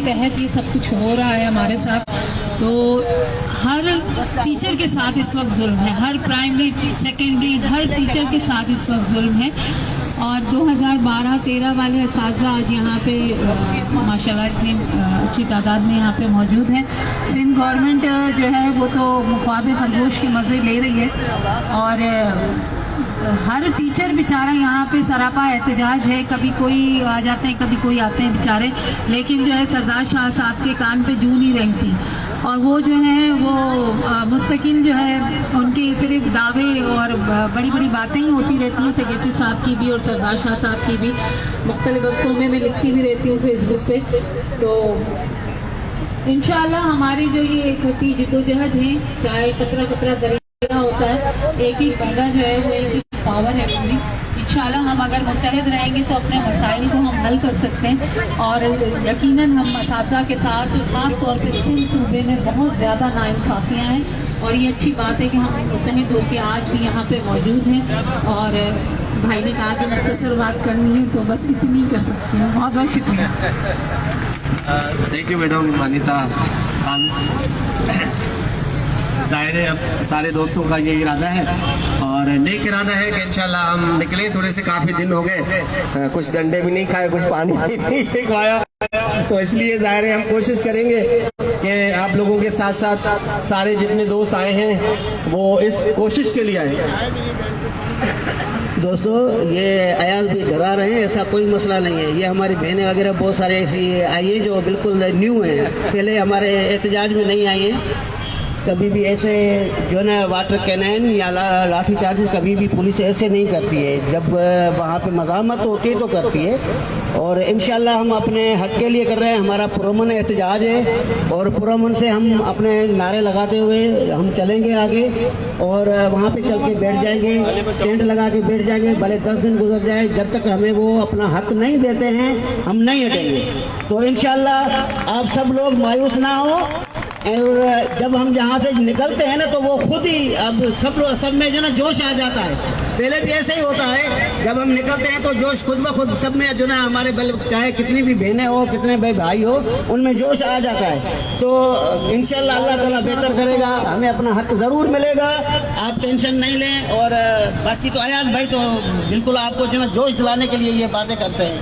تحت یہ سب کچھ ہو رہا ہے ہمارے ساتھ. تو ہر ٹیچر کے ساتھ اس وقت ظلم ہے, ہر پرائمری سیکنڈری ہر ٹیچر کے ساتھ اس وقت ظلم ہے. اور 2012-13 والے اساتذہ آج یہاں پہ ماشاءاللہ اتنی اچھی تعداد میں یہاں پہ موجود ہیں. سندھ گورنمنٹ جو ہے وہ تو خواب خرگوش کے مزے لے رہی ہے, اور ہر ٹیچر بیچارہ یہاں پہ سراپا احتجاج ہے. کبھی کوئی آ جاتے ہیں, کبھی کوئی آتے ہیں بیچارے, لیکن جو ہے سردار شاہ صاحب کے کان پہ جوں نہیں رینگتی. اور وہ جو ہیں وہ مستقل جو ہے ان کے صرف دعوے اور بڑی بڑی باتیں ہی ہوتی رہتی ہیں, سیکریٹری صاحب کی بھی اور سردار شاہ صاحب کی بھی. مختلف وقتوں میں لکھتی بھی رہتی ہوں فیس بک پہ. تو انشاءاللہ ہماری جو یہ اکٹھی جدوجہد ہیں, چاہے قطرہ قطرہ دریا ہوتا ہے, ایک ہی بندہ جو ہے وہ ایک ہی پاور ہے پوری. انشاءاللہ ہم اگر متحد رہیں گے تو اپنے مسائل کو ہم حل کر سکتے ہیں. اور یقیناً ہم اساتذہ کے ساتھ خاص طور پہ سندھ صوبے میں بہت زیادہ ناانصافیاں ہیں, اور یہ اچھی بات ہے کہ ہم متحد ہو کے آج بھی یہاں پہ موجود ہیں. اور بھائی نے کہا کہ مختصر بات کرنی ہے تو بس اتنی کر سکتی ہوں. بہت بہت شکریہ. Thank you madam Anita Khan. ظاہر ہے اب سارے دوستوں کا یہ ارادہ ہے اور نیک ارادہ ہے کہ انشاءاللہ ہم نکلیں. تھوڑے سے کافی دن ہو گئے, کچھ ڈنڈے بھی نہیں کھائے, کچھ پانی بھی نہیں کھایا, تو اس لیے ظاہر ہے ہم کوشش کریں گے کہ آپ لوگوں کے ساتھ ساتھ سارے جتنے دوست آئے ہیں وہ اس کوشش کے لیے آئے. دوستو, یہ ایاز بھی ڈرا رہے ہیں, ایسا کوئی مسئلہ نہیں ہے. یہ ہماری بہنیں وغیرہ بہت سارے ایسی آئی ہیں جو بالکل نیو ہیں, پہلے ہمارے احتجاج میں نہیں آئی ہیں. کبھی بھی ایسے جو ہے نا واٹر کینین یا لاٹھی چارجز کبھی بھی پولیس ایسے نہیں کرتی ہے. جب وہاں پہ مزاحمت ہوتی ہے تو کرتی ہے, اور انشاءاللہ ہم اپنے حق کے لیے کر رہے ہیں. ہمارا پرامن احتجاج ہے اور پرامن سے ہم اپنے نعرے لگاتے ہوئے ہم چلیں گے آگے, اور وہاں پہ چل کے بیٹھ جائیں گے, ٹینٹ لگا کے بیٹھ جائیں گے. بھلے 10 دن گزر جائے, جب تک ہمیں وہ اپنا حق نہیں دیتے ہیں ہم نہیں ہٹیں گے. تو انشاءاللہ آپ سب لوگ مایوس نہ ہو, اور جب ہم جہاں سے نکلتے ہیں نا تو وہ خود ہی اب سب میں جو نا جوش آ جاتا ہے. پہلے بھی ایسے ہی ہوتا ہے, جب ہم نکلتے ہیں تو جوش خود بخود سب میں جو نا ہمارے چاہے کتنی بھی بہنیں ہو, کتنے بھی بھائی ہو, ان میں جوش آ جاتا ہے. تو انشاءاللہ اللہ تعالیٰ بہتر کرے گا, ہمیں اپنا حق ضرور ملے گا. آپ ٹینشن نہیں لیں. اور باقی تو ایاز بھائی تو بالکل آپ کو جو نا جوش دلانے کے لیے یہ باتیں کرتے ہیں.